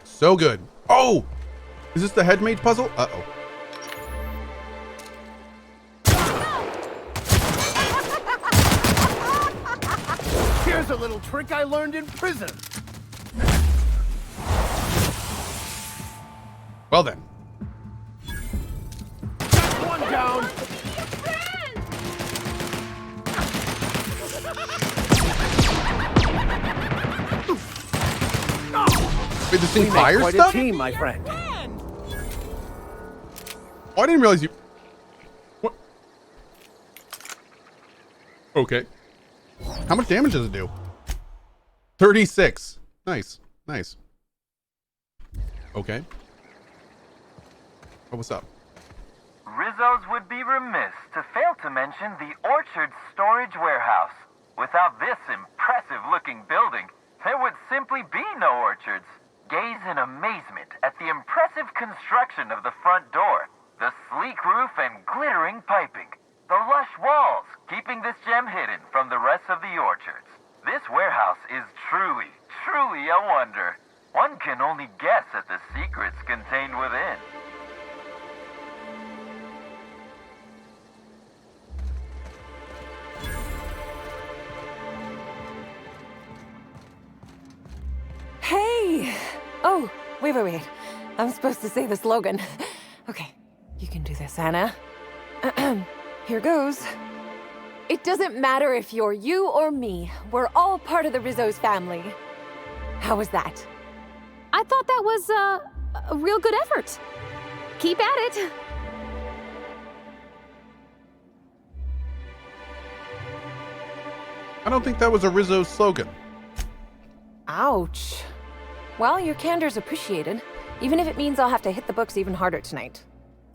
So good. Oh! Is this the headmate puzzle? Uh-oh. Here's a little trick I learned in prison. Well then. One down. Wait, this thing We fires make quite stuff? a team, my friend. Oh, I didn't realize you... What? Okay. How much damage does it do? 36. Nice. Nice. Okay. Oh, what's up? Rizzo's would be remiss to fail to mention the Orchard Storage Warehouse. Without this impressive-looking building, there would simply be no orchards. Gaze in amazement at the impressive construction of the front door, the sleek roof and glittering piping, the lush walls keeping this gem hidden from the rest of the orchards. This warehouse is truly, truly a wonder. One can only guess at the secrets contained within. Hey! Oh, wait. I'm supposed to say the slogan. Okay, you can do this, Anna. Here goes. It doesn't matter if you're you or me. We're all part of the Rizzo's family. How was that? I thought that was a real good effort. Keep at it. I don't think that was a Rizzo slogan. Ouch. Well, your candor's appreciated, even if it means I'll have to hit the books even harder tonight.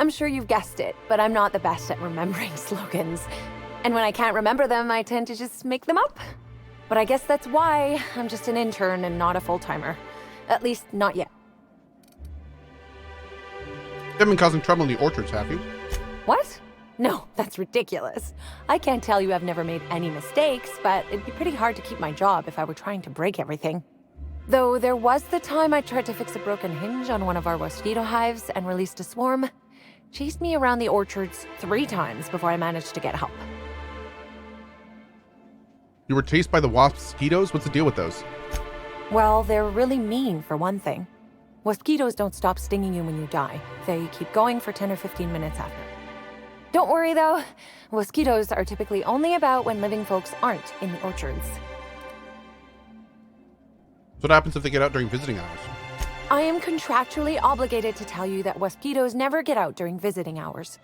I'm sure you've guessed it, but I'm not the best at remembering slogans. And when I can't remember them, I tend to just make them up. But I guess that's why I'm just an intern and not a full-timer. At least, not yet. You haven't been causing trouble in the orchards, have you? What? No, that's ridiculous. I can't tell you I've never made any mistakes, but it'd be pretty hard to keep my job if I were trying to break everything. Though there was the time I tried to fix a broken hinge on one of our mosquito hives and released a swarm. Chased me around the orchards 3 times before I managed to get help. You were chased by the wasp mosquitoes? What's the deal with those? Well, they're really mean, for one thing. Mosquitoes don't stop stinging you when you die. They keep going for 10 or 15 minutes after. Don't worry, though. Mosquitoes are typically only about when living folks aren't in the orchards. So what happens if they get out during visiting hours? I am contractually obligated to tell you that mosquitoes never get out during visiting hours.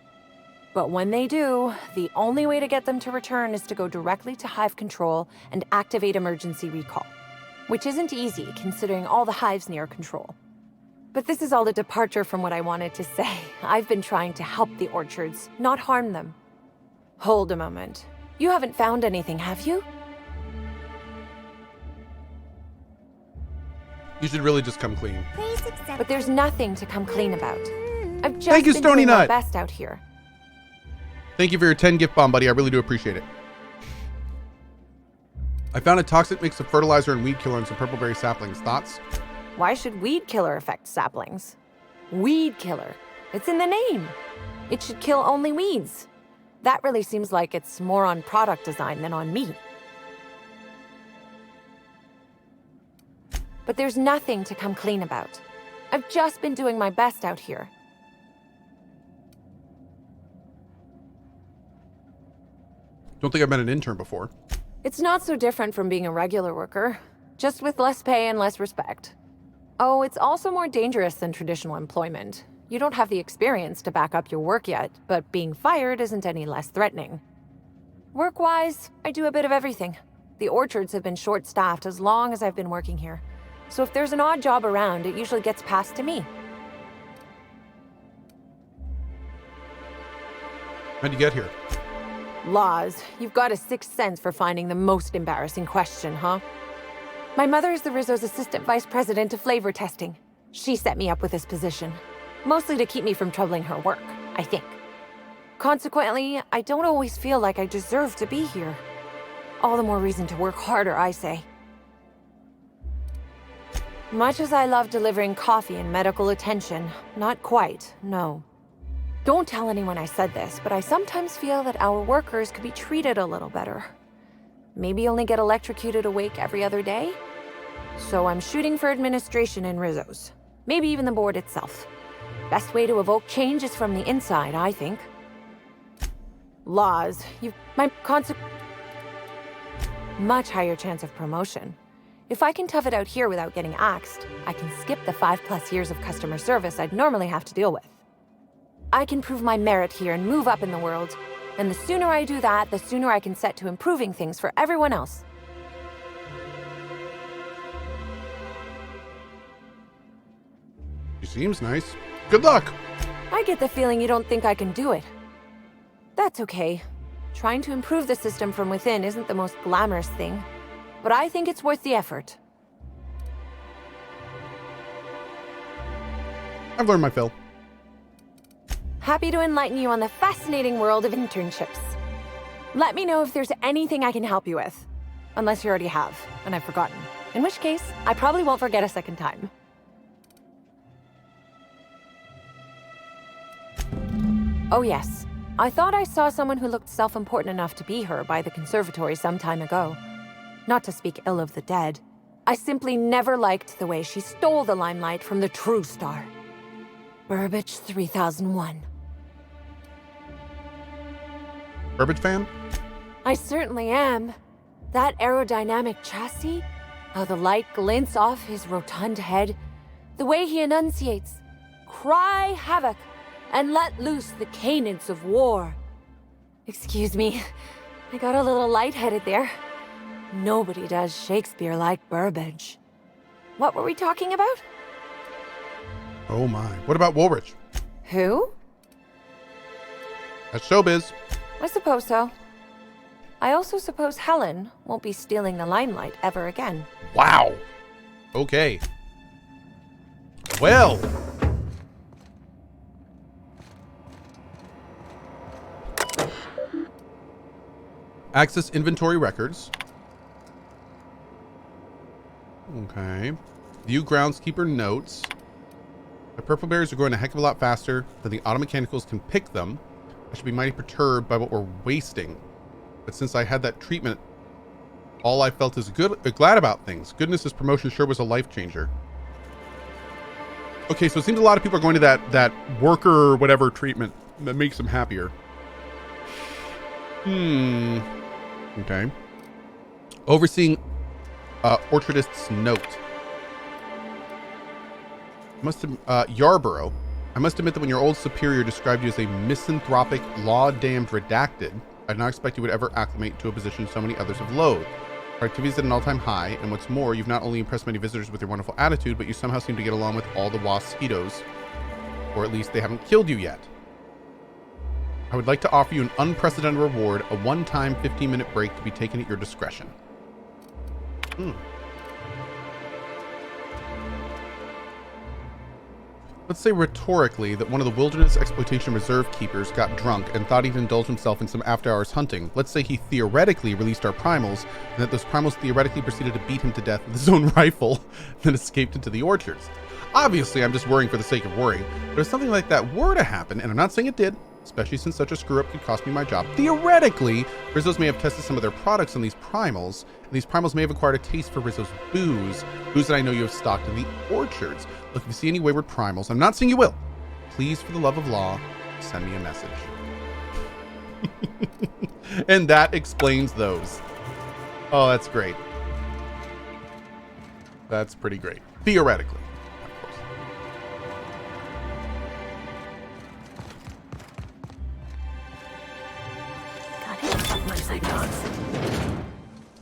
But when they do, the only way to get them to return is to go directly to hive control and activate emergency recall. Which isn't easy, considering all the hives near control. But this is all a departure from what I wanted to say. I've been trying to help the orchards, not harm them. Hold a moment. You haven't found anything, have you? You should really just come clean. Please accept. But there's nothing to come clean about. I've just Thank you, been Stony doing my Nut. best out here. Thank you for your 10 gift bomb, buddy. I really do appreciate it. I found a toxic mix of fertilizer and weed killer and some purpleberry saplings. Thoughts? Why should weed killer affect saplings? Weed killer. It's in the name. It should kill only weeds. That really seems like it's more on product design than on me. But there's nothing to come clean about. I've just been doing my best out here. Don't think I've been an intern before. It's not so different from being a regular worker, just with less pay and less respect. Oh, it's also more dangerous than traditional employment. You don't have the experience to back up your work yet, but being fired isn't any less threatening. Work-wise, I do a bit of everything. The orchards have been short-staffed as long as I've been working here. So if there's an odd job around, it usually gets passed to me. How'd you get here? Laws, you've got a sixth sense for finding the most embarrassing question, huh? My mother is the Rizzo's assistant vice president of flavor testing. She set me up with this position, mostly to keep me from troubling her work, I think. Consequently, I don't always feel like I deserve to be here. All the more reason to work harder, I say. Much as I love delivering coffee and medical attention, not quite, no. Don't tell anyone I said this, but I sometimes feel that our workers could be treated a little better. Maybe only get electrocuted awake every other day? So I'm shooting for administration in Rizzo's. Maybe even the board itself. Best way to evoke change is from the inside, I think. Laws, much higher chance of promotion. If I can tough it out here without getting axed, I can skip the 5+ years of customer service I'd normally have to deal with. I can prove my merit here and move up in the world. And the sooner I do that, the sooner I can set to improving things for everyone else. She seems nice. Good luck! I get the feeling you don't think I can do it. That's okay. Trying to improve the system from within isn't the most glamorous thing, but I think it's worth the effort. I've learned my fill. Happy to enlighten you on the fascinating world of internships. Let me know if there's anything I can help you with. Unless you already have, and I've forgotten. In which case, I probably won't forget a second time. Oh yes, I thought I saw someone who looked self-important enough to be her by the conservatory some time ago. Not to speak ill of the dead. I simply never liked the way she stole the limelight from the true star. Burbage 3001. Burbage fan? I certainly am. That aerodynamic chassis, how the light glints off his rotund head, the way he enunciates, cry havoc, and let loose the cadence of war. Excuse me, I got a little lightheaded there. Nobody does Shakespeare like Burbage. What were we talking about? Oh my. What about Woolrich? Who? That's showbiz. I suppose so. I also suppose Helen won't be stealing the limelight ever again. Wow. Okay. Well. Access inventory records. Okay. View groundskeeper notes. The purple berries are growing a heck of a lot faster than the auto mechanicals can pick them. I should be mighty perturbed by what we're wasting. But since I had that treatment, all I felt is glad about things. Goodness, this promotion sure was a life changer. Okay, so it seems a lot of people are going to that worker whatever treatment that makes them happier. Okay. Overseeing orchardist's note. Yarborough. I must admit that when your old superior described you as a misanthropic, law-damned redacted, I did not expect you would ever acclimate to a position so many others have loathed. Productivity is at an all-time high, and what's more, you've not only impressed many visitors with your wonderful attitude, but you somehow seem to get along with all the waspitos. Or at least they haven't killed you yet. I would like to offer you an unprecedented reward, a one-time 15-minute break to be taken at your discretion. Let's say rhetorically that one of the Wilderness Exploitation Reserve keepers got drunk and thought he'd indulge himself in some after-hours hunting. Let's say he theoretically released our primals, and that those primals theoretically proceeded to beat him to death with his own rifle, then escaped into the orchards. Obviously, I'm just worrying for the sake of worrying, but if something like that were to happen, and I'm not saying it did, especially since such a screw-up could cost me my job, theoretically, Rizzo's may have tested some of their products on these primals, and these primals may have acquired a taste for Rizzo's booze that I know you have stocked in the orchards. Look, if you see any wayward primals, I'm not saying you will, please, for the love of law, send me a message. And that explains those. Oh, that's great. That's pretty great. Theoretically, of course.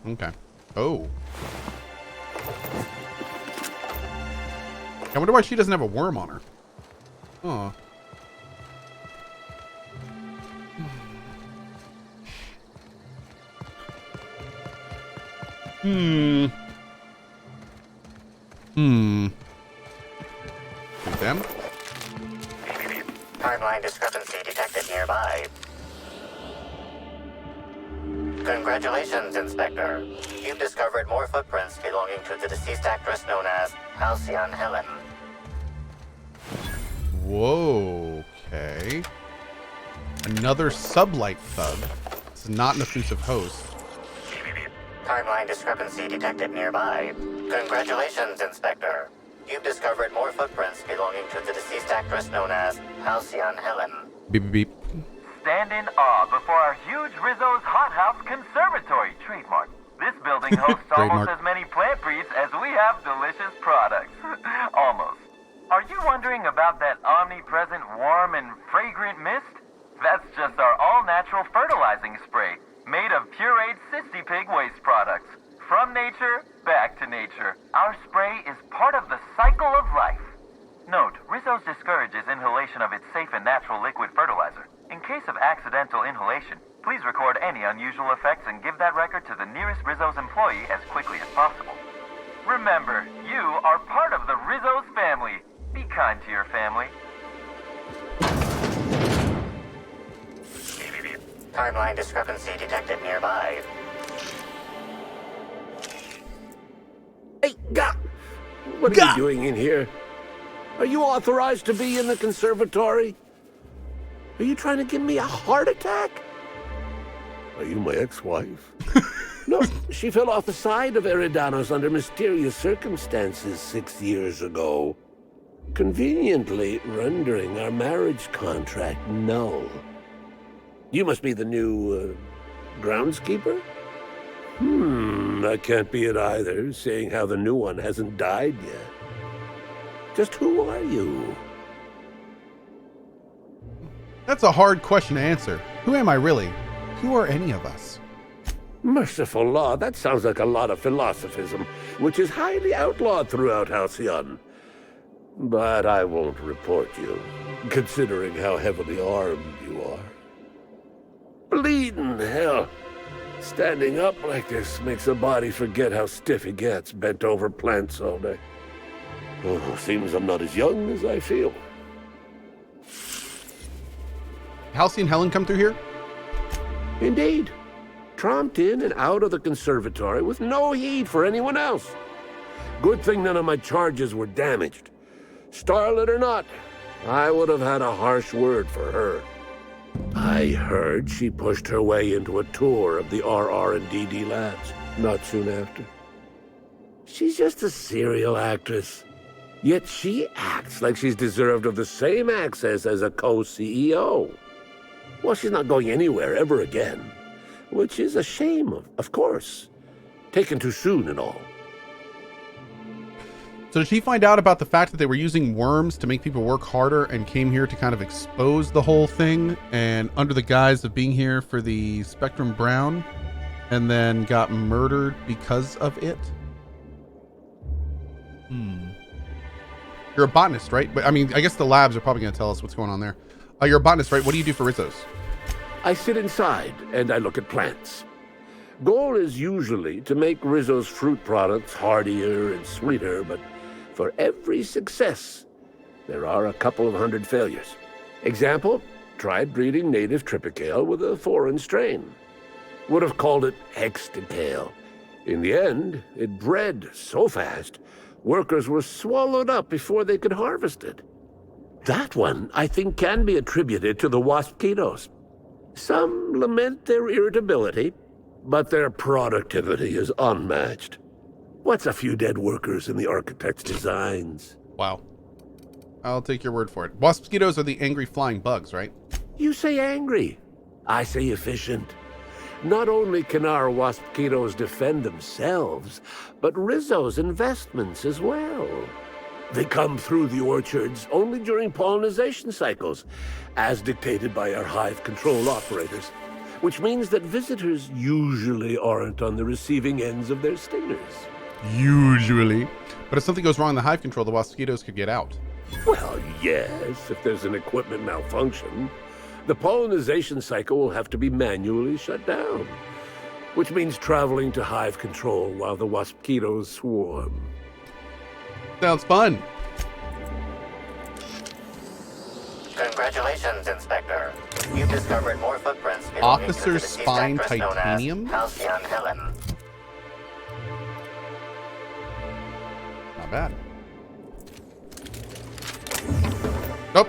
Okay. Oh. I wonder why she doesn't have a worm on her. Oh. through them. Timeline discrepancy detected nearby. Congratulations, Inspector. You've discovered more footprints belonging to the deceased actress known as Halcyon Helen. Whoa, okay. Another sublight thug. It's not an effusive host. Timeline discrepancy detected nearby. Congratulations, Inspector. You've discovered more footprints belonging to the deceased actress known as Halcyon Helen. Beep, beep, beep. Stand in awe before our huge Rizzo's Hothouse Conservatory trademark. This building hosts almost Trademark. as many plant breeds as we have delicious products. Almost. Are you wondering about that omnipresent warm and fragrant mist? That's just our all-natural fertilizing spray, made of pureed Cystipig waste products. From nature, back to nature. Our spray is part of the cycle of life. Note, Rizzo's discourages inhalation of its safe and natural liquid fertilizer. In case of accidental inhalation, please record any unusual effects and give that record to the nearest Rizzo's employee as quickly as possible. Remember, you are part of the Rizzo's family. Be kind to your family. Timeline discrepancy detected nearby. Hey, Gah! What are you doing in here? Are you authorized to be in the conservatory? Are you trying to give me a heart attack? Are you my ex-wife? No, she fell off the side of Eridanos under mysterious circumstances 6 years ago, conveniently rendering our marriage contract null. You must be the new, groundskeeper? That can't be it either, seeing how the new one hasn't died yet. Just who are you? That's a hard question to answer. Who am I really? Who are any of us? Merciful law, that sounds like a lot of philosophism, which is highly outlawed throughout Halcyon. But I won't report you, considering how heavily armed you are. Bleeding hell. Standing up like this makes a body forget how stiff he gets, bent over plants all day. Oh, seems I'm not as young as I feel. Halcyon Helen come through here? Indeed. Tromped in and out of the conservatory with no heed for anyone else. Good thing none of my charges were damaged. Starlet or not, I would have had a harsh word for her. I heard she pushed her way into a tour of the RR&DD labs not soon after. She's just a serial actress. Yet she acts like she's deserved of the same access as a co-CEO. Well, she's not going anywhere ever again, which is a shame, of course. Taken too soon and all. So did she find out about the fact that they were using worms to make people work harder and came here to kind of expose the whole thing, and under the guise of being here for the Spectrum Brown, and then got murdered because of it? You're a botanist, right? But I mean, I guess the labs are probably going to tell us what's going on there. You're a botanist, right? What do you do for Rizzo's? I sit inside and I look at plants. Goal is usually to make Rizzo's fruit products hardier and sweeter, but for every success, there are a couple of hundred failures. Example, tried breeding native Tripicale with a foreign strain. Would have called it Hexticale. In the end, it bred so fast, workers were swallowed up before they could harvest it. That one, I think, can be attributed to the waspitos. Some lament their irritability, but their productivity is unmatched. What's a few dead workers in the architect's designs? Wow. I'll take your word for it. Mosquitoes are the angry flying bugs, right? You say angry. I say efficient. Not only can our waspitos defend themselves, but Rizzo's investments as well. They come through the orchards only during pollination cycles, as dictated by our hive control operators, which means that visitors usually aren't on the receiving ends of their stingers. Usually. But if something goes wrong in the hive control, the mosquitoes could get out. Well, yes, if there's an equipment malfunction. The pollination cycle will have to be manually shut down, which means traveling to hive control while the waspitos swarm. Sounds fun. Congratulations, Inspector. You've discovered more footprints belonging to the Officer's deceased spine actress known as titanium? Halcyon Helen. Not bad. Nope.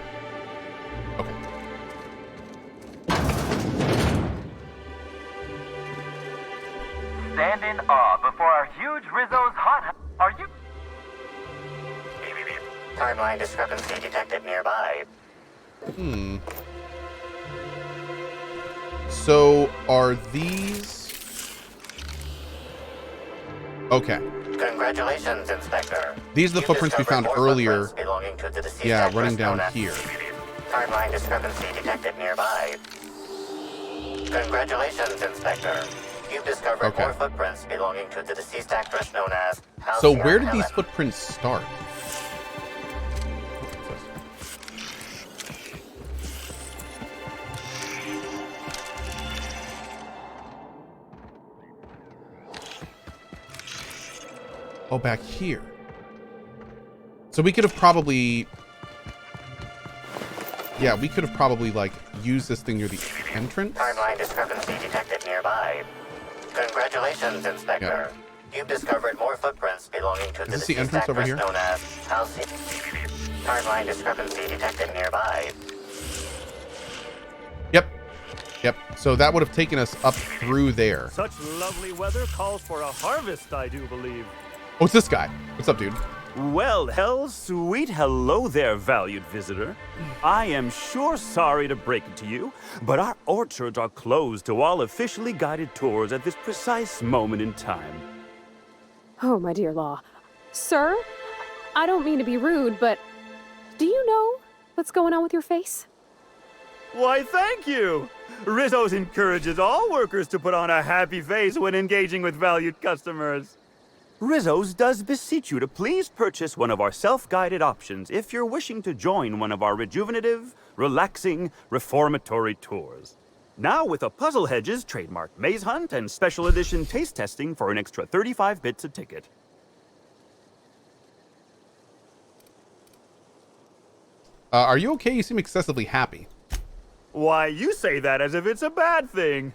Okay. Stand in awe before our huge Rizzo's hot... Are you... Timeline discrepancy detected nearby. So, are these... Okay. Congratulations, Inspector. These are the You've footprints we discovered found more earlier. footprints belonging to the deceased Yeah, actress running down known as- here. Timeline discrepancy detected nearby. Congratulations, Inspector. You've discovered Okay. more footprints belonging to the deceased actress known as So Halcyon where did these Helen. footprints start? Oh, back here. So we could have probably... Yeah, we could have probably, like, used this thing near the entrance. Timeline discrepancy detected nearby. Congratulations, Inspector. Yeah. You've discovered more footprints belonging to the this the deceased entrance over actress here? known as Halcyon. Timeline discrepancy detected nearby. Yep. Yep. So that would have taken us up through there. Such lovely weather calls for a harvest, I do believe. Oh, it's this guy. What's up, dude? Well, sweet hello there, valued visitor. I am sure sorry to break it to you, but our orchards are closed to all officially guided tours at this precise moment in time. Oh, my dear Law. Sir, I don't mean to be rude, but do you know what's going on with your face? Why, thank you! Rizzo's encourages all workers to put on a happy face when engaging with valued customers. Rizzo's does beseech you to please purchase one of our self-guided options if you're wishing to join one of our rejuvenative, relaxing, reformatory tours. Now with a Puzzle Hedges trademark maze hunt and special edition taste testing for an extra 35 bits a ticket. Are you okay? You seem excessively happy. Why, you say that as if it's a bad thing.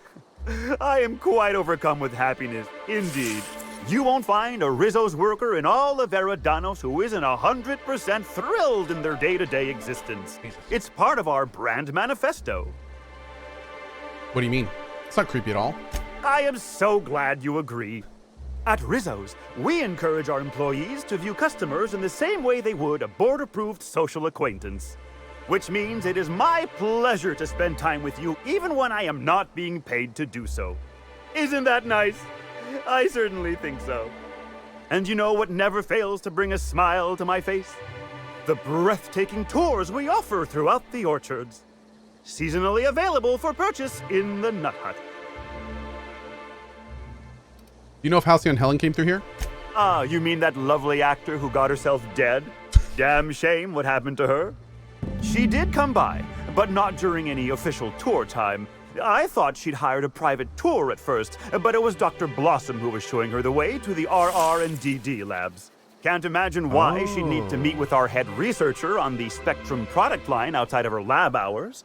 I am quite overcome with happiness, indeed. You won't find a Rizzo's worker in all of Eridanos who isn't 100% thrilled in their day-to-day existence. It's part of our brand manifesto. What do you mean? It's not creepy at all. I am so glad you agree. At Rizzo's, we encourage our employees to view customers in the same way they would a board-approved social acquaintance. Which means it is my pleasure to spend time with you even when I am not being paid to do so. Isn't that nice? I certainly think so. And you know what never fails to bring a smile to my face? The breathtaking tours we offer throughout the orchards. Seasonally available for purchase in the Nut Hut. You know if Halcyon Helen came through here? Ah, you mean that lovely actor who got herself dead? Damn shame what happened to her. She did come by, but not during any official tour time. I thought she'd hired a private tour at first, but it was Dr. Blossom who was showing her the way to the RR and DD labs. Can't imagine why she'd need to meet with our head researcher on the Spectrum product line outside of her lab hours.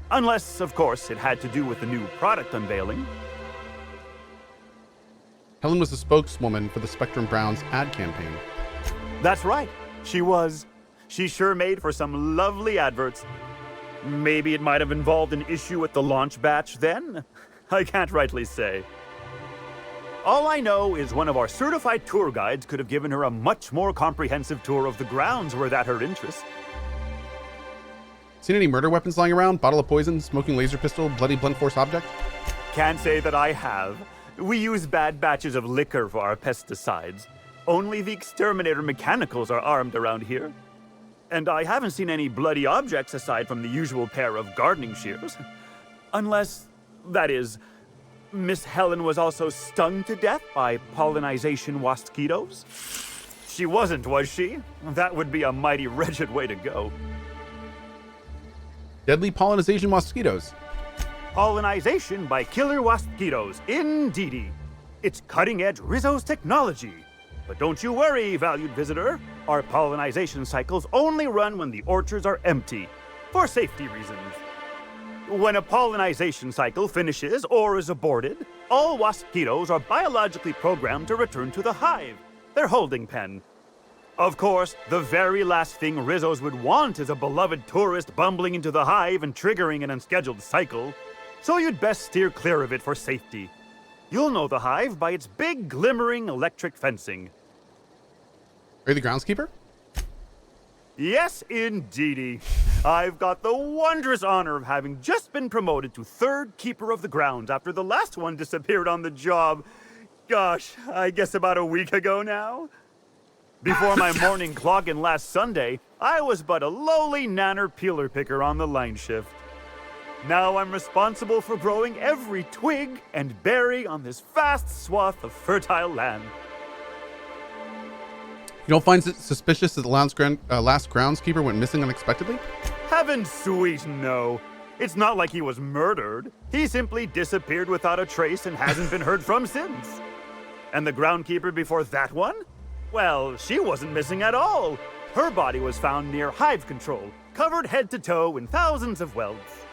Unless, of course, it had to do with the new product unveiling. Helen was the spokeswoman for the Spectrum Browns ad campaign. That's right, she was. She sure made for some lovely adverts. Maybe it might have involved an issue with the launch batch then? I can't rightly say. All I know is one of our certified tour guides could have given her a much more comprehensive tour of the grounds were that her interest. Seen any murder weapons lying around? Bottle of poison, smoking laser pistol, bloody blunt force object? Can't say that I have. We use bad batches of liquor for our pesticides. Only the exterminator mechanicals are armed around here. And I haven't seen any bloody objects aside from the usual pair of gardening shears. Unless, that is, Miss Helen was also stung to death by pollinization mosquitoes. She wasn't, was she? That would be a mighty wretched way to go. Deadly pollinization mosquitoes. Pollinization by killer mosquitoes, indeedy. It's cutting-edge Rizzo's technology. But don't you worry, valued visitor. Our pollinization cycles only run when the orchards are empty. for safety reasons. When a pollinization cycle finishes or is aborted, all waspitos are biologically programmed to return to the hive, their holding pen. Of course, the very last thing Rizzos would want is a beloved tourist bumbling into the hive and triggering an unscheduled cycle, so you'd best steer clear of it for safety. You'll know the hive by its big, glimmering electric fencing. Are you the groundskeeper? Yes, indeedy. I've got the wondrous honor of having just been promoted to third keeper of the grounds after the last one disappeared on the job. Gosh, I guess about a week ago now. Before my morning clock-in last Sunday, I was but a lowly nanner peeler picker on the line shift. Now I'm responsible for growing every twig and berry on this vast swath of fertile land. You don't find it suspicious that the last groundskeeper went missing unexpectedly? Heaven sweet, no. It's not like he was murdered. He simply disappeared without a trace and hasn't been heard from since. And the groundkeeper before that one? Well, she wasn't missing at all. Her body was found near hive control, covered head to toe in thousands of welts.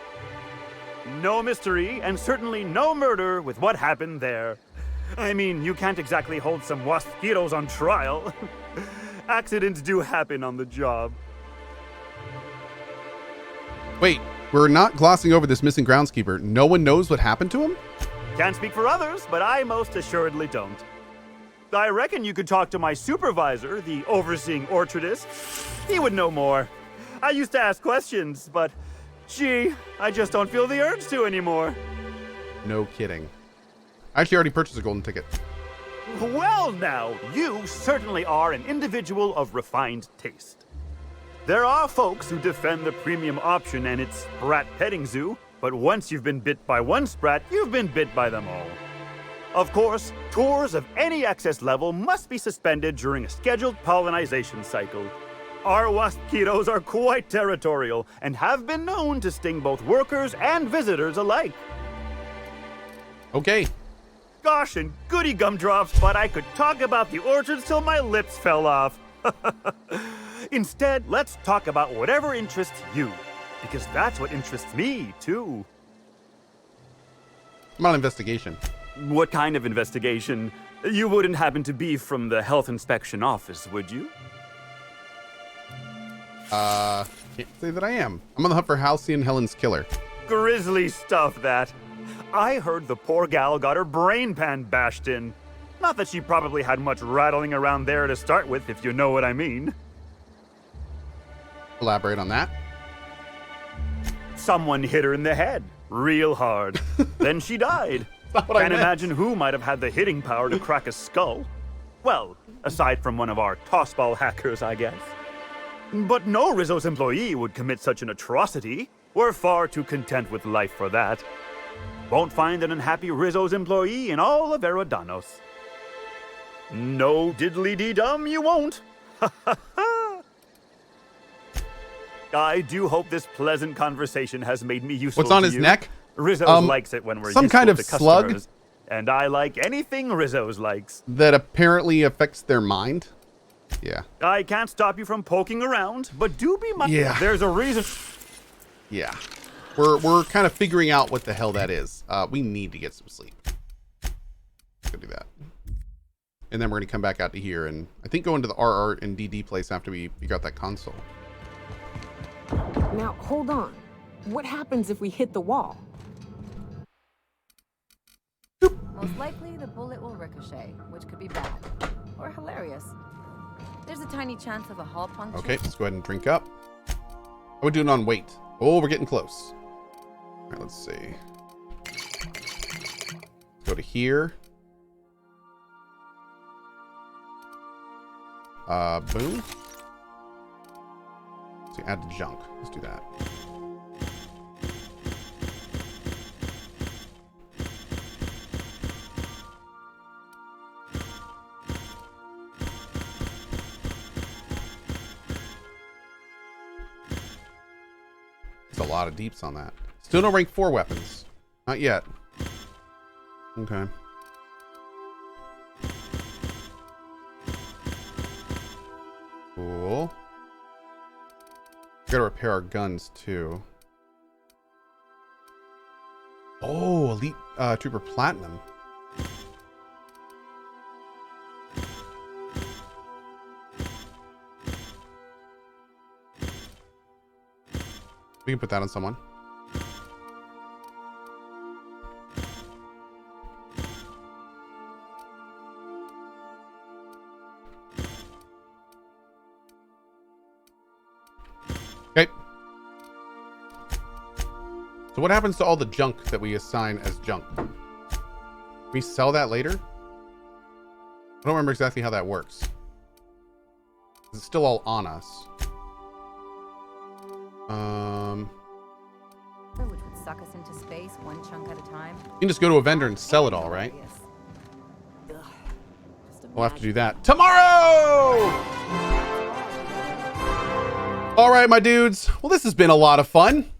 No mystery, and certainly no murder with what happened there. I mean, you can't exactly hold some waspitos on trial. Accidents do happen on the job. Wait, we're not glossing over this missing groundskeeper. No one knows what happened to him? Can't speak for others, but I most assuredly don't. I reckon you could talk to my supervisor, the overseeing orchardist. He would know more. I used to ask questions, but gee, I just don't feel the urge to anymore. No kidding. I actually already purchased a golden ticket. Well now, you certainly are an individual of refined taste. There are folks who defend the premium option and its sprat petting zoo, but once you've been bit by one sprat, you've been bit by them all. Of course, tours of any excess level must be suspended during a scheduled pollinization cycle. Our waspitos are quite territorial and have been known to sting both workers and visitors alike. Okay. Gosh and goody gumdrops, but I could talk about the orchards till my lips fell off. Instead, let's talk about whatever interests you, because that's what interests me, too. I'm on investigation. What kind of investigation? You wouldn't happen to be from the health inspection office, would you? Can't say that I am. I'm on the hunt for Halcyon Helen's killer. Grisly stuff, that. I heard the poor gal got her brain pan bashed in. Not that she probably had much rattling around there to start with, if you know what I mean. Elaborate on that. Someone hit her in the head, real hard. Then she died. Not what I Can't meant. imagine who might have had the hitting power to crack a skull. Well, aside from one of our tossball hackers, I guess. But no Rizzo's employee would commit such an atrocity. We're far too content with life for that. Won't find an unhappy Rizzo's employee in all of Eridanos. No diddly-dee-dum, you won't. I do hope this pleasant conversation has made me useful. What's on to his you. neck? Rizzo's likes it when we're some useful kind of to slug? customers, and I like anything Rizzo's likes. That apparently affects their mind. Yeah. I can't stop you from poking around, but do be mindful. Yeah. There's a reason. Yeah. We're kind of figuring out what the hell that is. We need to get some sleep. Let's go do that. And then we're going to come back out to here and I think go into the RR and DD place after we figure out that console. Now, hold on. What happens if we hit the wall? Most likely, the bullet will ricochet, which could be bad. Or hilarious. There's a tiny chance of a hull puncture. Okay, let's go ahead and drink up. How we doing on weight? Oh, we're getting close. All right, let's see. Go to here. Boom. So add to junk. Let's do that. There's a lot of deeps on that. Still no rank 4 weapons. Not yet. Okay. Cool. gotta repair our guns too. Oh, Elite Trooper Platinum. We can put that on someone. Okay. So what happens to all the junk that we assign as junk? Can we sell that later? I don't remember exactly how that works. It's still all on us. Which would suck us into space one chunk at a time. You can just go to a vendor and sell it all, right? We'll have to do that tomorrow! All right, my dudes. Well, this has been a lot of fun.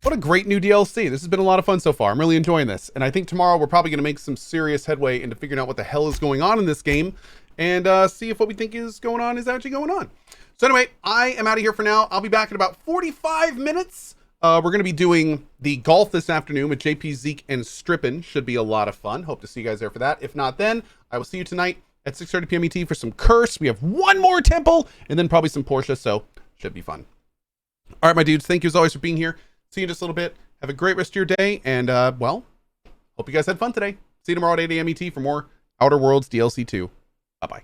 What a great new DLC. This has been a lot of fun so far. I'm really enjoying this. And I think tomorrow we're probably going to make some serious headway into figuring out what the hell is going on in this game and see if what we think is going on is actually going on. So anyway, I am out of here for now. I'll be back in about 45 minutes. We're going to be doing the golf this afternoon with JP, Zeke, and Strippin. Should be a lot of fun. Hope to see you guys there for that. If not, then I will see you tonight at 6:30 p.m. ET for some Curse. We have one more temple and then probably some Portia. So should be fun. All right, my dudes. Thank you as always for being here. See you in just a little bit. Have a great rest of your day. And, well, hope you guys had fun today. See you tomorrow at 8 a.m. ET for more Outer Worlds DLC 2. Bye-bye.